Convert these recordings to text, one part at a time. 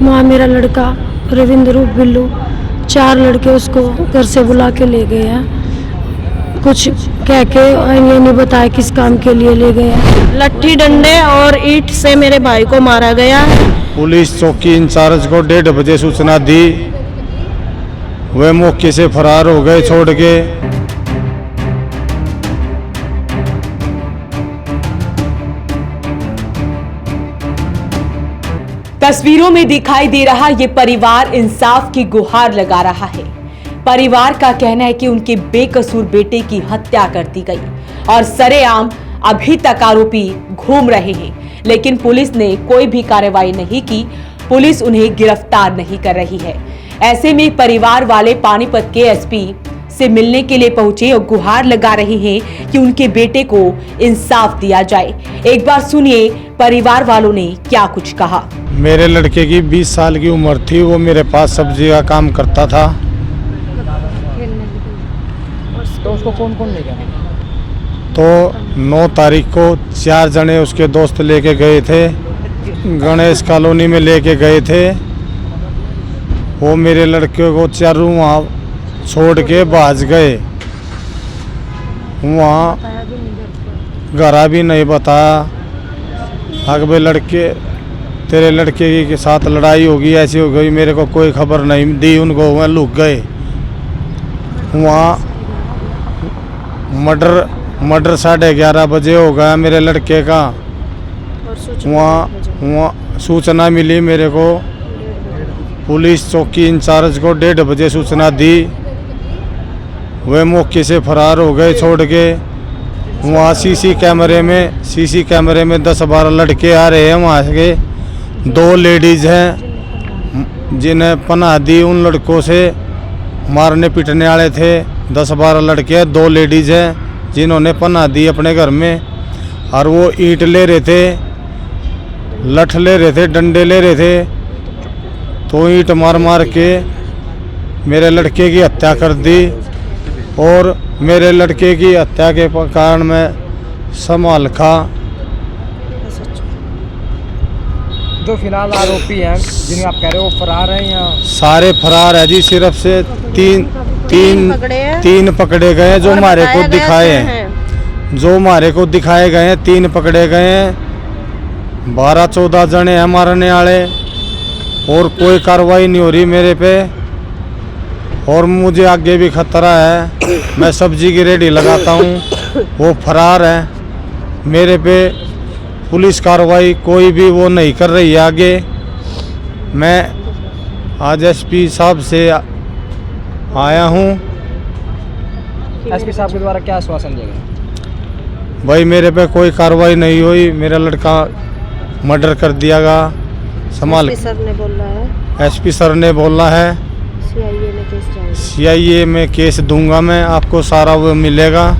वहाँ मेरा लड़का रविंद्र उर्फ बिल्लू, 4 लड़के उसको घर से बुला के ले गए हैं। कुछ कह के ये नहीं बताया किस काम के लिए ले गए हैं। लट्ठी डंडे और ईंट से मेरे भाई को मारा गया। पुलिस चौकी इंचार्ज को 1:30 बजे सूचना दी, वे मौके से फरार हो गए छोड़ के। तस्वीरों में दिखाई दे रहा ये परिवार इंसाफ की गुहार लगा रहा है। परिवार का कहना है कि उनके बेकसूर बेटे की हत्या कर दी गई और सरेआम अभी तक आरोपी घूम रहे हैं, लेकिन पुलिस ने कोई भी कार्रवाई नहीं की। पुलिस उन्हें गिरफ्तार नहीं कर रही है। ऐसे में परिवार वाले पानीपत के एसपी से मिलने के लिए पहुंचे और गुहार लगा रहे हैं कि उनके बेटे को इंसाफ दिया जाए। एक बार सुनिए परिवार वालों ने क्या कुछ कहा। मेरे लड़के की 20 साल की उम्र थी, वो मेरे पास सब्जी का काम करता था। तो उसको कौन कौन ले गया? तो 9 तारीख को 4 जने उसके दोस्त लेके गए थे, गणेश कॉलोनी में लेके गए थे। वो मेरे लड़के को चारों वहाँ छोड़ के भाग गए। वहाँ घरा भी नहीं बताया। अगले लड़के तेरे लड़के के साथ लड़ाई होगी, ऐसी हो गई, मेरे को कोई खबर नहीं दी उनको। वह लुक गए। वहाँ मर्डर 11:30 बजे हो गया मेरे लड़के का। वहाँ सूचना मिली मेरे को, पुलिस चौकी इंचार्ज को 1:30 बजे सूचना दी, वे मौके से फरार हो गए छोड़ के। वहाँ सीसी कैमरे में 10-12 लड़के आ रहे हैं वहाँ के। 2 लेडीज़ हैं जिन्हें पनाह दी। उन लड़कों से मारने पीटने वाले थे 10-12 लड़के। 2 लेडीज़ हैं जिन्होंने पनाह दी अपने घर में, और वो ईंट ले रहे थे, लठ ले रहे थे, डंडे ले रहे थे। तो ईंट मार के मेरे लड़के की हत्या कर दी। और मेरे लड़के की हत्या के कारण मैं संभाल खा। जो फिलहाल आरोपी हैं जिन्हें आप कह रहे हो वो फरार हैं या? सारे फरार है जी, सिर्फ से तीन पकड़े गए जो हमारे को दिखाए हैं। जो हमारे को दिखाए गए हैं 3 पकड़े गए हैं। 12-14 जने हैं मारने वाले, और कोई कार्रवाई नहीं हो रही मेरे पे। और मुझे आगे भी खतरा है। मैं सब्जी की रेडी लगाता हूँ, वो फरार है। मेरे पे पुलिस कार्रवाई कोई भी वो नहीं कर रही है आगे। मैं आज एसपी साहब से आया हूँ। एसपी साहब के द्वारा क्या आश्वासन दिया गया? भाई मेरे पे कोई कार्रवाई नहीं हुई, मेरा लड़का मर्डर कर दिया गया। संभाल एसपी सर ने बोला है CIA में केस दूंगा मैं, आपको सारा वो मिलेगा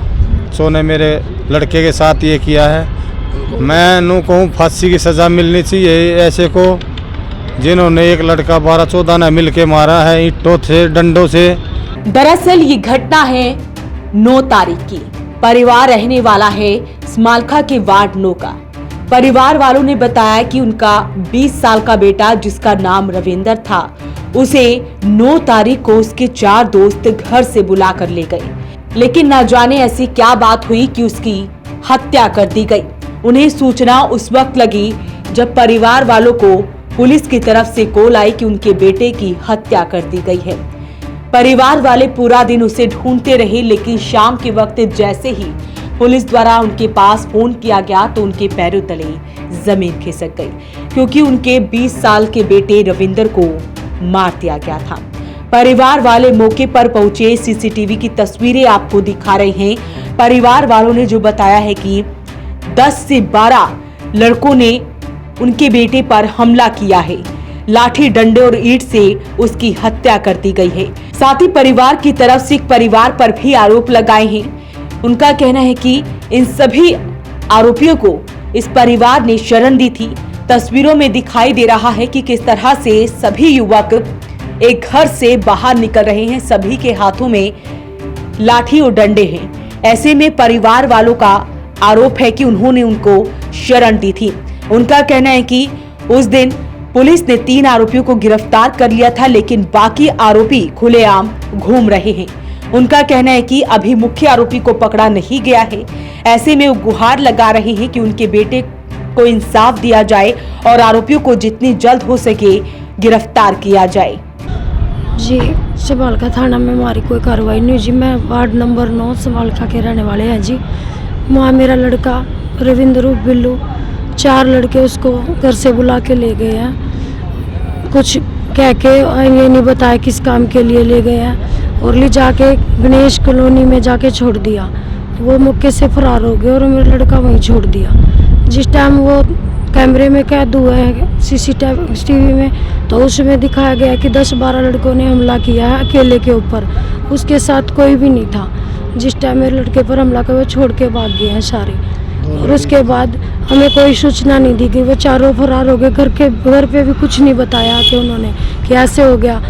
जो ने मेरे लड़के के साथ ये किया है। मैं नू कहूँ फांसी की सज़ा मिलनी चाहिए ऐसे को जिन्होंने एक लड़का 12-14 ने मिल के मारा है ईंटों से, डंडों से। दरअसल ये घटना है 9 तारीख की। परिवार रहने वाला है स्मालखा के वार्ड 9 का। परिवार वालों ने बताया कि उनका 20 साल का बेटा जिसका नाम रविंदर था, उसे 9 तारीख को उसके 4 दोस्त घर से बुला कर ले गए, लेकिन न जाने ऐसी क्या बात हुई कि उसकी हत्या कर दी गई। उन्हें सूचना उस वक्त लगी जब परिवार वालों को पुलिस की तरफ से कॉल आई कि उनके बेटे की हत्या कर दी गई है। परिवार वाले पूरा दिन उसे ढूंढते रहे, लेकिन शाम के वक्त जैसे ही पुलिस द्वारा उनके पास फोन किया गया तो उनके पैरों तले जमीन खिसक गई, क्योंकि उनके 20 साल के बेटे रविंदर को मार दिया गया था। परिवार वाले मौके पर पहुंचे, सीसीटीवी की तस्वीरें आपको दिखा रहे हैं। परिवार वालों ने जो बताया है कि 10 से 12 लड़कों ने उनके बेटे पर हमला किया है। लाठी डंडे और ईंट से उसकी हत्या कर दी गई है। साथ ही परिवार की तरफ से परिवार पर भी आरोप लगाए हैं। उनका कहना है कि इन सभी आरोपियों को इस परिवार ने शरण दी थी। तस्वीरों में दिखाई दे रहा है कि किस तरह से सभी युवक एक घर से बाहर निकल रहे हैं। सभी के हाथों में लाठी और डंडे हैं। ऐसे में परिवार वालों का आरोप है कि उन्होंने उनको शरण दी थी। उनका कहना है कि उस दिन पुलिस ने 3 आरोपियों को गिरफ्तार कर लिया था, लेकिन बाकी आरोपी खुलेआम घूम रहे हैं। उनका कहना है कि अभी मुख्य आरोपी को पकड़ा नहीं गया है। ऐसे में वो गुहार लगा रहे हैं कि उनके बेटे को इंसाफ दिया जाए और आरोपियों को जितनी जल्द हो सके गिरफ्तार किया जाए। जी, समालखा थाना में हमारी कोई कार्रवाई नहीं जी। मैं वार्ड नंबर 9 समालखा के रहने वाले हैं जी। वहाँ मेरा लड़का रविंद्र उर्फ बिल्लू, 4 लड़के उसको घर से बुला के ले गए हैं। कुछ कह के ये नहीं बताया किस काम के लिए ले गए हैं, और ले जाके गणेश कॉलोनी में जाके छोड़ दिया। वो मौके से फरार हो गए और मेरा लड़का वहीं छोड़ दिया। जिस टाइम वो कैमरे में कैद हुआ है सीसीटीवी में, तो उसमें दिखाया गया कि 10-12 लड़कों ने हमला किया है अकेले के ऊपर, उसके साथ कोई भी नहीं था। जिस टाइम मेरे लड़के पर हमला कर वो छोड़ के भाग गए हैं सारे, और उसके बाद हमें कोई सूचना नहीं दी गई। वो चारों फरार हो गए। घर पे भी कुछ नहीं बताया कि उन्होंने कि ऐसे हो गया।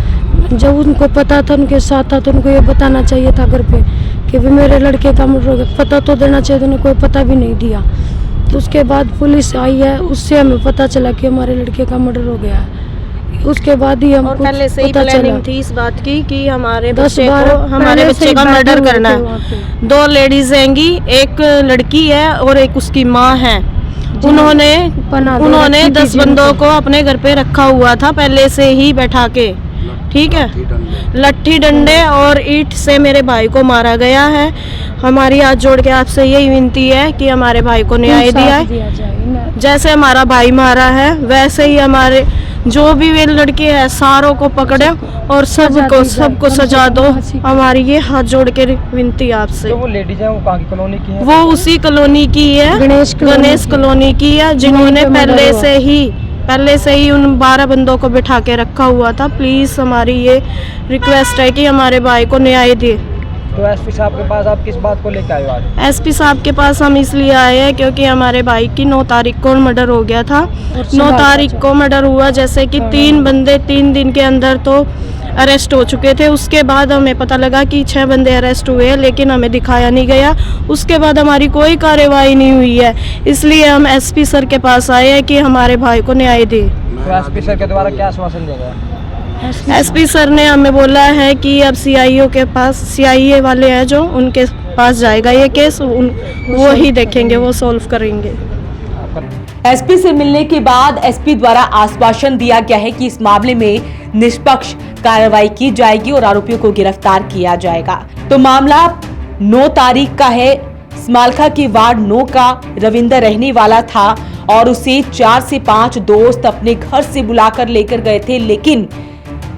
जब उनको पता था, उनके साथ था, तो उनको ये बताना चाहिए था घर पे कि भी मेरे लड़के का मर्डर हो गया। पता तो देना चाहिए, तो उन्हें कोई पता भी नहीं दिया। तो उसके बाद पुलिस आई है, उससे हमें पता चला कि हमारे लड़के का मर्डर हो गया है। उसके बाद ही हम और पहले से ही प्लानिंग थी इस बात की कि हमारे बच्चे का मर्डर करना है। 2 लेडीज हैंगी, एक लड़की है और एक उसकी माँ है। उन्होंने 10 बंदों को अपने घर पे रखा हुआ था पहले से ही बैठा के, ठीक है। लट्ठी डंडे और ईंट से मेरे भाई को मारा गया है। हमारी हाथ जोड़ के आपसे यही विनती है कि हमारे भाई को न्याय दिया जाए। जैसे हमारा भाई मारा है वैसे ही हमारे जो भी वे लड़के हैं सारों को पकड़े और सबको सजा दो। हमारी ये हाथ जोड़ के विनती आपसे। जो वो लेडीज है वो कहाँ की कॉलोनी की है? वो उसी कॉलोनी की है, गणेश कॉलोनी की है, जिन्होंने पहले से ही उन 12 बंदों को बिठा के रखा हुआ था। प्लीज हमारी ये रिक्वेस्ट है कि हमारे भाई को न्याय दे। तो एसपी साहब के पास आप किस बात को लेकर आए हो आज? एसपी साहब के पास हम इसलिए आए हैं क्योंकि हमारे भाई की 9 तारीख को मर्डर हो गया था। 9 तारीख को मर्डर हुआ, जैसे कि 3 बंदे 3 दिन के अंदर तो अरेस्ट हो चुके थे। उसके बाद हमें पता लगा कि 6 बंदे अरेस्ट हुए, लेकिन हमें दिखाया नहीं गया। उसके बाद हमारी कोई कार्रवाई नहीं हुई है, इसलिए हम एसपी सर के पास आए हैं कि हमारे भाई को न्याय दे। तो एसपी सर के द्वारा क्या आश्वासन दिया गया? एसपी सर ने हमें बोला है कि अब सीआईओ के पास, सीआईए वाले हैं जो, उनके पास जाएगा ये केस, वो ही देखेंगे, वो सॉल्व करेंगे। एसपी से मिलने के बाद एसपी द्वारा आश्वासन दिया गया है कि इस मामले में निष्पक्ष कार्रवाई की जाएगी और आरोपियों को गिरफ्तार किया जाएगा। तो मामला 9 तारीख का है। समालखा के वार्ड 9 का रविंद्र रहने वाला था और उसे 4 से 5 दोस्त अपने घर से बुलाकर लेकर गए थे, लेकिन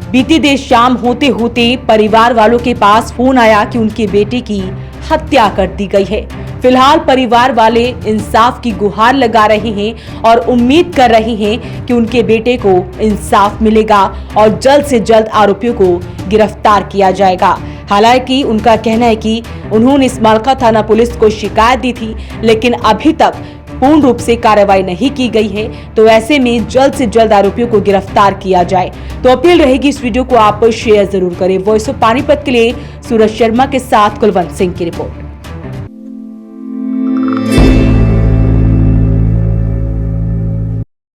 बीती देर शाम होते होते परिवार वालों के पास फोन आया कि उनके बेटे की हत्या कर दी गई है। फिलहाल परिवार वाले इंसाफ की गुहार लगा रहे हैं और उम्मीद कर रहे हैं कि उनके बेटे को इंसाफ मिलेगा और जल्द से जल्द आरोपियों को गिरफ्तार किया जाएगा। हालांकि उनका कहना है कि उन्होंने समालखा थाना पुलिस को शिकायत दी थी, लेकिन अभी तक पूर्ण रूप से कार्रवाई नहीं की गई है। तो ऐसे में जल्द से जल्द आरोपियों को गिरफ्तार किया जाए। तो अपील रहेगी इस वीडियो को आप शेयर जरूर करें। वॉइस ऑफ पानीपत के लिए सूरज शर्मा के साथ कुलवंत सिंह की रिपोर्ट।